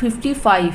55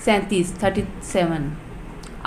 37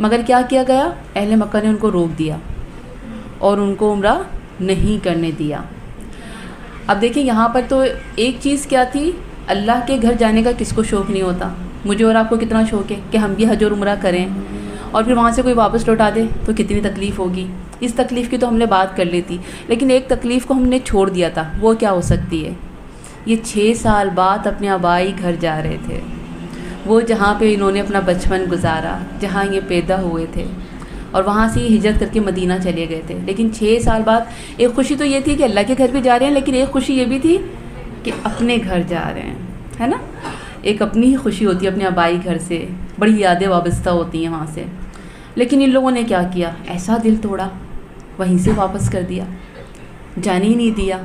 مگر کیا کیا گیا؟ اہل مکہ نے ان کو روک دیا اور ان کو عمرہ نہیں کرنے دیا۔ اب دیکھیں یہاں پر تو ایک چیز کیا تھی، اللہ کے گھر جانے کا کس کو شوق نہیں ہوتا؟ مجھے اور آپ کو کتنا شوق ہے کہ ہم بھی حج اور عمرہ کریں، اور پھر وہاں سے کوئی واپس لوٹا دے تو کتنی تکلیف ہوگی۔ اس تکلیف کی تو ہم نے بات کر لی تھی، لیکن ایک تکلیف کو ہم نے چھوڑ دیا تھا، وہ کیا ہو سکتی ہے؟ یہ 6 سال بعد اپنے آبائی گھر جا رہے تھے، وہ جہاں پہ انہوں نے اپنا بچپن گزارا، جہاں یہ پیدا ہوئے تھے، اور وہاں سے یہ ہجرت کر کے مدینہ چلے گئے تھے۔ لیکن 6 سال بعد ایک خوشی تو یہ تھی کہ اللہ کے گھر بھی جا رہے ہیں، لیکن ایک خوشی یہ بھی تھی کہ اپنے گھر جا رہے ہیں، ہے نا؟ ایک اپنی ہی خوشی ہوتی ہے اپنے آبائی گھر سے، بڑی یادیں وابستہ ہوتی ہیں وہاں سے۔ لیکن ان لوگوں نے کیا کیا؟ ایسا دل توڑا، وہیں سے واپس کر دیا، جانے ہی نہیں دیا۔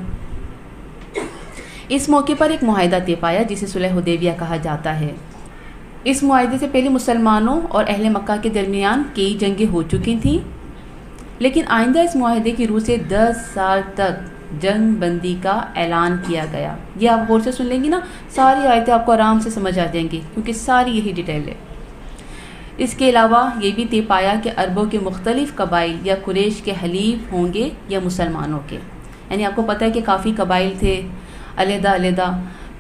اس موقع پر ایک معاہدہ طے پایا جسے صلح حدیبیہ کہا جاتا ہے۔ اس معاہدے سے پہلے مسلمانوں اور اہل مکہ کے درمیان کئی جنگیں ہو چکی تھیں، لیکن آئندہ اس معاہدے کی روح سے 10 سال تک جنگ بندی کا اعلان کیا گیا۔ یہ آپ غور سے سن لیں گی نا، ساری آیتیں آپ کو آرام سے سمجھ آ جائیں گی کیونکہ ساری یہی ڈیٹیل ہے۔ اس کے علاوہ یہ بھی طے پایا کہ عربوں کے مختلف قبائل یا قریش کے حلیف ہوں گے یا مسلمانوں کے، یعنی آپ کو پتہ ہے کہ کافی قبائل تھے علیحدہ علیحدہ،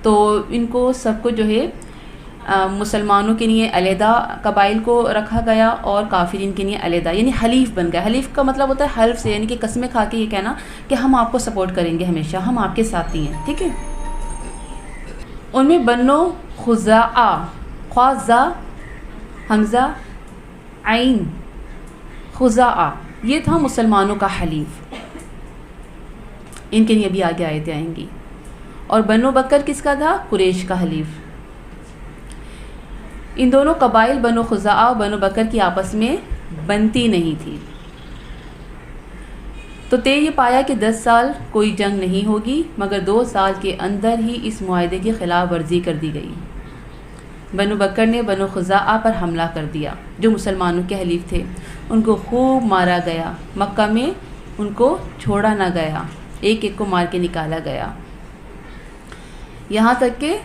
تو ان کو سب کو جو ہے مسلمانوں کے لیے علیحدہ قبائل کو رکھا گیا اور کافرین کے لیے علیحدہ، یعنی حلیف بن گیا۔ حلیف کا مطلب ہوتا ہے حلف سے، یعنی کہ قسمیں کھا کے یہ کہنا کہ ہم آپ کو سپورٹ کریں گے، ہمیشہ ہم آپ کے ساتھی ہیں، ٹھیک ہے۔ ان میں بنو خزاعہ، خوازہ حمزہ عین خزاعہ، یہ تھا مسلمانوں کا حلیف، ان کے لیے بھی آگے آیتیں آئیں گی۔ اور بنو بکر کس کا تھا؟ قریش کا حلیف۔ ان دونوں قبائل بنو خزاعہ اور بنو بکر کی آپس میں بنتی نہیں تھی، تو طے یہ پایا کہ 10 سال کوئی جنگ نہیں ہوگی، مگر 2 سال کے اندر ہی اس معاہدے کی خلاف ورزی کر دی گئی۔ بنو بکر نے بنو خزاعہ پر حملہ کر دیا جو مسلمانوں کے حلیف تھے، ان کو خوب مارا گیا، مکہ میں ان کو چھوڑا نہ گیا، ایک ایک کو مار کے نکالا گیا، یہاں تک کہ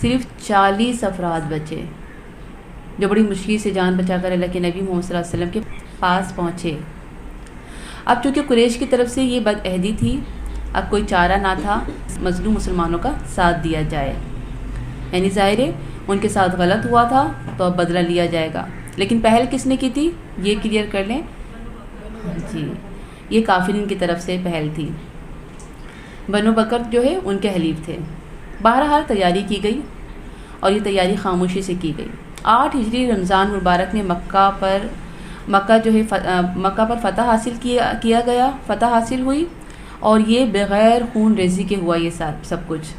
صرف 40 افراد بچے جو بڑی مشکل سے جان بچا کر اللہ کے نبی محمد صلی اللہ علیہ وسلم کے پاس پہنچے۔ اب چونکہ قریش کی طرف سے یہ بد عہدی تھی، اب کوئی چارہ نہ تھا مظلوم مسلمانوں کا ساتھ دیا جائے، یعنی ظاہر ہے ان کے ساتھ غلط ہوا تھا تو اب بدلہ لیا جائے گا۔ لیکن پہل کس نے کی تھی یہ کلیئر کر لیں، جی یہ کافرین کی طرف سے پہل تھی، بنو بکر جو ہے ان کے حلیف تھے۔ بہرحال تیاری کی گئی اور یہ تیاری خاموشی سے کی گئی۔ 8 ہجری رمضان مبارک میں مکہ جو ہے مکہ پر فتح حاصل کیا گیا، فتح حاصل ہوئی، اور یہ بغیر خون ریزی کے ہوا یہ سب کچھ۔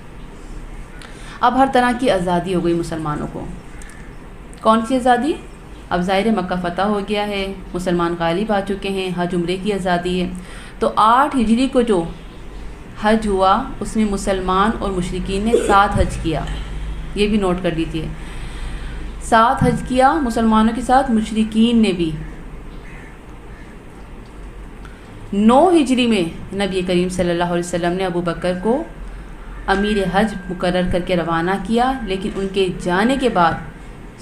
اب ہر طرح کی آزادی ہو گئی مسلمانوں کو۔ کون سی آزادی؟ اب ظاہر مکہ فتح ہو گیا ہے، مسلمان غالب آ چکے ہیں، حج عمرے کی آزادی ہے۔ تو 8 ہجری کو جو حج ہوا اس میں مسلمان اور مشرکین نے 7 حج کیا، یہ بھی نوٹ کر لیجیے، 7 حج کیا مسلمانوں کے ساتھ، مشرکین نے بھی۔ 9 ہجری میں نبی کریم صلی اللہ علیہ وسلم نے ابو بکر کو امیر حج مقرر کر کے روانہ کیا، لیکن ان کے جانے کے بعد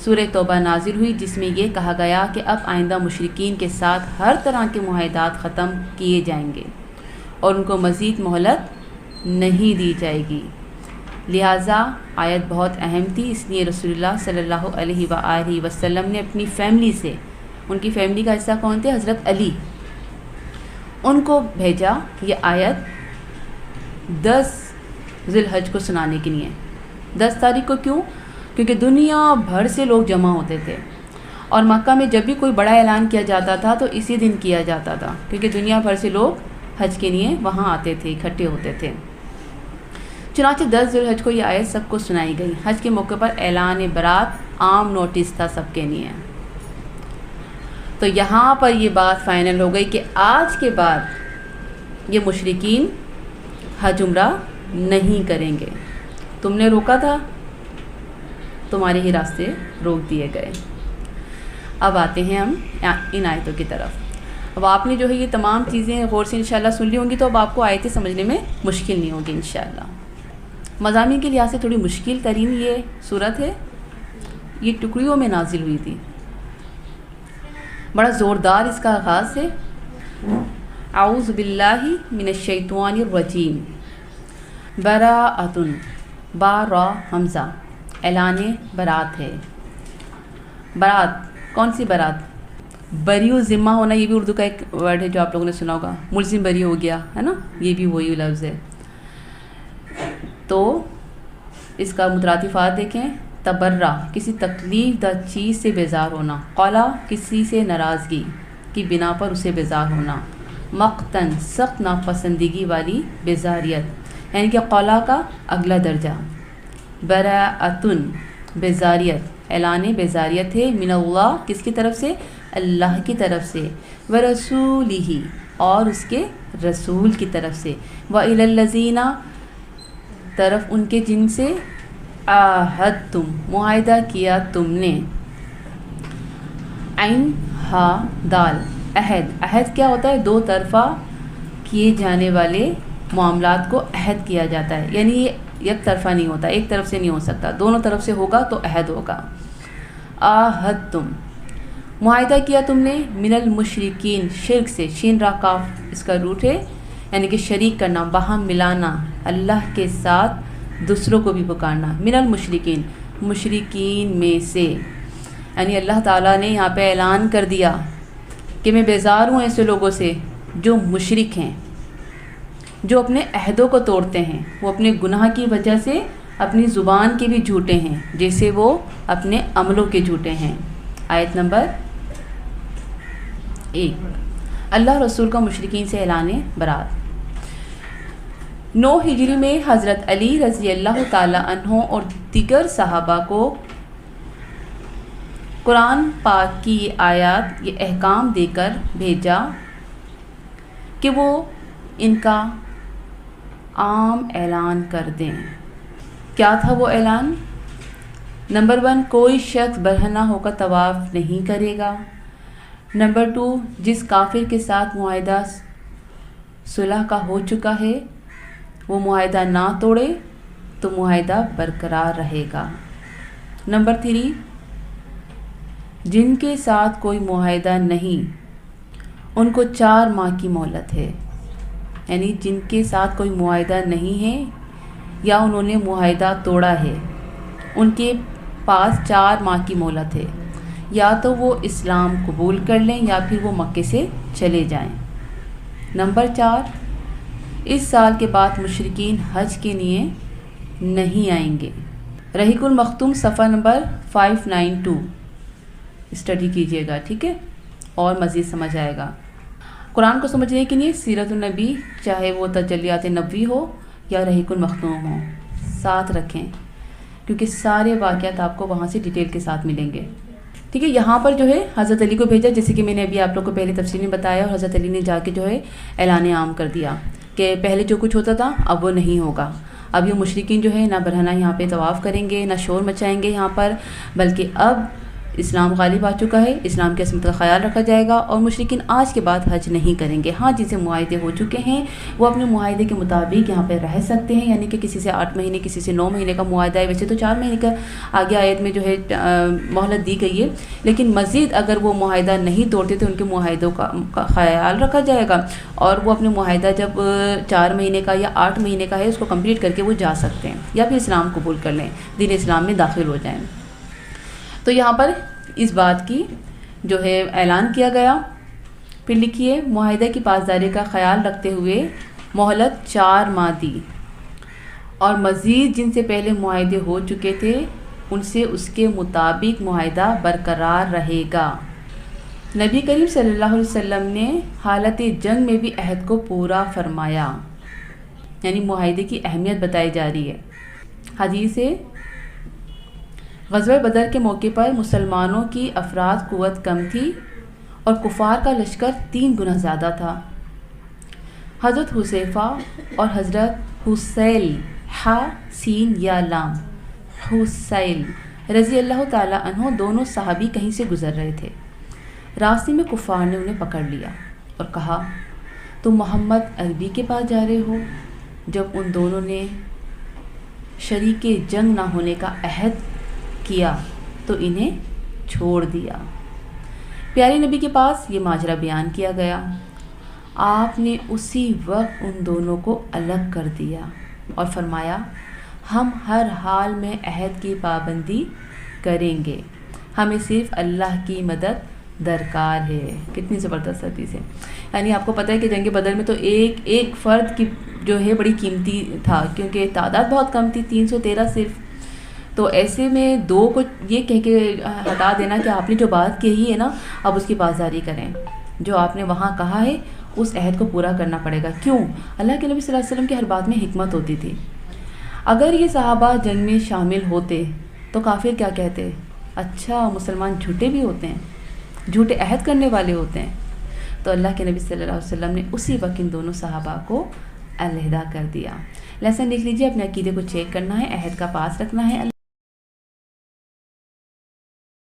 سورہ توبہ نازل ہوئی جس میں یہ کہا گیا کہ اب آئندہ مشرکین کے ساتھ ہر طرح کے معاہدات ختم کیے جائیں گے اور ان کو مزید مہلت نہیں دی جائے گی۔ لہٰذا آیت بہت اہم تھی، اس لیے رسول اللہ صلی اللہ علیہ وآلہ وسلم نے اپنی فیملی سے، ان کی فیملی کا حصہ کون تھے؟ حضرت علی، ان کو بھیجا یہ آیت 10 ذی الحج کو سنانے کے لیے۔ 10 تاریخ کو کیوں؟ کیونکہ دنیا بھر سے لوگ جمع ہوتے تھے، اور مکہ میں جب بھی کوئی بڑا اعلان کیا جاتا تھا تو اسی دن کیا جاتا تھا، کیونکہ دنیا بھر سے لوگ حج کے لیے وہاں آتے تھے، اکٹھے ہوتے تھے۔ چنانچہ 10 ذی الحج کو یہ آیت سب کو سنائی گئی۔ حج کے موقع پر اعلان برات عام نوٹس تھا سب کے لیے۔ تو یہاں پر یہ بات فائنل ہو گئی کہ آج کے بعد یہ مشرکین حج عمرہ نہیں کریں گے، تم نے روکا تھا، تمہارے ہی راستے روک دیے گئے۔ اب آتے ہیں ہم ان آیتوں کی طرف۔ اب آپ نے جو ہے یہ تمام چیزیں غور سے انشاءاللہ سن لی ہوں گی، تو اب آپ کو آیتیں سمجھنے میں مشکل نہیں ہوگی انشاءاللہ۔ مضامین کے لحاظ سے تھوڑی مشکل ترین یہ صورت ہے، یہ ٹکڑیوں میں نازل ہوئی تھی۔ بڑا زوردار اس کا آغاز ہے. اعوذ باللہ من الشیطان الرجیم. براءۃ، با را حمزہ، اعلان برات ہے. برات کون سی برات؟ بری و ذمہ ہونا، یہ بھی اردو کا ایک ورڈ ہے جو آپ لوگوں نے سنا ہوگا. ملزم بری ہو گیا ہے نا، یہ بھی وہی لفظ ہے. تو اس کا مترادفات دیکھیں. تبرہ کسی تکلیف دہ چیز سے بیزار ہونا. قلا کسی سے ناراضگی کی بنا پر اسے بیزار ہونا. مقتن سخت ناپسندگی والی بیزاریت، یعنی کہ قلا کا اگلا درجہ. براءۃن بیزاریت، اعلان بیزاریت ہے. من اللہ کس کی طرف سے؟ اللہ کی طرف سے. ورسولہ اور اس کے رسول کی طرف سے. وإلی الذین طرف ان کے جن سے عاہدتم معاہدہ کیا تم نے. عین ہا دال عہد. عہد کیا ہوتا ہے؟ دو طرفہ کیے جانے والے معاملات کو عہد کیا جاتا ہے، یعنی یہ یک طرفہ نہیں ہوتا، ایک طرف سے نہیں ہو سکتا، دونوں طرف سے ہوگا تو عہد ہوگا. عاہدتم معاہدہ کیا تم نے. من المشرکین شرک سے، شین را کاف اس کا روٹ ہے، یعنی کہ شریک کرنا، باہم ملانا، اللہ کے ساتھ دوسروں کو بھی پکارنا. من المشرکین مشرکین میں سے، یعنی اللہ تعالیٰ نے یہاں پہ اعلان کر دیا کہ میں بیزار ہوں ایسے لوگوں سے جو مشرک ہیں، جو اپنے عہدوں کو توڑتے ہیں. وہ اپنے گناہ کی وجہ سے اپنی زبان کے بھی جھوٹے ہیں، جیسے وہ اپنے عملوں کے جھوٹے ہیں. آیت نمبر 1. اللہ رسول کا مشرکین سے اعلان برات. 9 ہجری میں حضرت علی رضی اللہ تعالی عنہ اور دیگر صحابہ کو قرآن پاک کی یہ آیات، یہ احکام دے کر بھیجا کہ وہ ان کا عام اعلان کر دیں. کیا تھا وہ اعلان؟ نمبر 1، کوئی شخص برہنہ ہو کر طواف نہیں کرے گا. نمبر 2، جس کافر کے ساتھ معاہدہ صلح کا ہو چکا ہے وہ معاہدہ نہ توڑے تو معاہدہ برقرار رہے گا. نمبر 3، جن کے ساتھ کوئی معاہدہ نہیں ان کو 4 ماہ کی مہلت ہے. یعنی جن کے ساتھ کوئی معاہدہ نہیں ہے یا انہوں نے معاہدہ توڑا ہے، ان کے پاس 4 ماہ کی مہلت ہے. یا تو وہ اسلام قبول کر لیں یا پھر وہ مکے سے چلے جائیں. نمبر 4، اس سال کے بعد مشرکین حج کے لیے نہیں آئیں گے. رحیق المختوم صفحہ نمبر 592 اسٹڈی کیجیے گا، ٹھیک ہے، اور مزید سمجھ آئے گا. قرآن کو سمجھنے کے لیے سیرت النبی، چاہے وہ تجلیات نبوی ہو یا رحیق المختوم ہو، ساتھ رکھیں، کیونکہ سارے واقعات آپ کو وہاں سے ڈیٹیل کے ساتھ ملیں گے. ٹھیک ہے. یہاں پر جو ہے حضرت علی کو بھیجا، جیسے کہ میں نے ابھی آپ لوگ کو پہلے تفصیل میں بتایا، اور حضرت علی نے جا کے جو ہے اعلان عام کر دیا کہ پہلے جو کچھ ہوتا تھا اب وہ نہیں ہوگا. اب یہ مشرکین جو ہے نہ برہنہ یہاں پہ طواف کریں گے، نہ شور مچائیں گے یہاں پر، بلکہ اب اسلام غالب آ چکا ہے، اسلام کی عصمت کا خیال رکھا جائے گا، اور مشرکین آج کے بعد حج نہیں کریں گے. ہاں، جن سے معاہدے ہو چکے ہیں وہ اپنے معاہدے کے مطابق یہاں پہ رہ سکتے ہیں، یعنی کہ کسی سے 8 مہینے، کسی سے 9 مہینے کا معاہدہ ہے. ویسے تو 4 مہینے کا آگے آیت میں جو ہے مہلت دی گئی ہے، لیکن مزید اگر وہ معاہدہ نہیں توڑتے تو ان کے معاہدوں کا خیال رکھا جائے گا، اور وہ اپنے معاہدہ جب 4 مہینے کا یا 8 مہینے کا ہے اس کو کمپلیٹ کر کے وہ جا سکتے ہیں، یا پھر اسلام قبول کر لیں، دین اسلام میں داخل ہو جائیں. تو یہاں پر اس بات کی جو ہے اعلان کیا گیا. پھر لکھیے، معاہدے کی پاسداری کا خیال رکھتے ہوئے مہلت 4 ماہ دی، اور مزید جن سے پہلے معاہدے ہو چکے تھے ان سے اس کے مطابق معاہدہ برقرار رہے گا. نبی کریم صلی اللہ علیہ وسلم نے حالت جنگ میں بھی عہد کو پورا فرمایا، یعنی معاہدے کی اہمیت بتائی جا رہی ہے. حدیث ہے، غزوہ بدر کے موقع پر مسلمانوں کی افراد قوت کم تھی اور کفار کا لشکر 3 گنا زیادہ تھا. حضرت حذیفہ اور حضرت حسیل سین یا لام حسیل رضی اللہ تعالی عنہ دونوں صحابی کہیں سے گزر رہے تھے. راستے میں کفار نے انہیں پکڑ لیا اور کہا، تم محمد عربی کے پاس جا رہے ہو. جب ان دونوں نے شریک جنگ نہ ہونے کا عہد کیا تو انہیں چھوڑ دیا. پیارے نبی کے پاس یہ ماجرا بیان کیا گیا، آپ نے اسی وقت ان دونوں کو الگ کر دیا اور فرمایا ہم ہر حال میں عہد کی پابندی کریں گے، ہمیں صرف اللہ کی مدد درکار ہے۔ کتنی زبردست حدیث ہے۔ یعنی آپ کو پتہ ہے کہ جنگ بدر میں تو ایک فرد کی جو ہے بڑی قیمتی تھا، کیونکہ تعداد بہت کم تھی، 313 صرف۔ تو ایسے میں دو کو یہ کہہ کے ہٹا دینا کہ آپ نے جو بات کہی ہے نا اب اس کی پاسداری کریں، جو آپ نے وہاں کہا ہے اس عہد کو پورا کرنا پڑے گا۔ کیوں؟ اللہ کے نبی صلی اللہ علیہ وسلم کی ہر بات میں حکمت ہوتی تھی۔ اگر یہ صحابہ جنگ میں شامل ہوتے تو کافر کیا کہتے؟ اچھا مسلمان جھوٹے بھی ہوتے ہیں، جھوٹے عہد کرنے والے ہوتے ہیں۔ تو اللہ کے نبی صلی اللہ علیہ وسلم نے اسی وقت ان دونوں صحابہ کو علیحدہ کر دیا۔ لیسن لکھ لیجیے، اپنے عقیدے کو چیک کرنا ہے، عہد کا پاس رکھنا ہے۔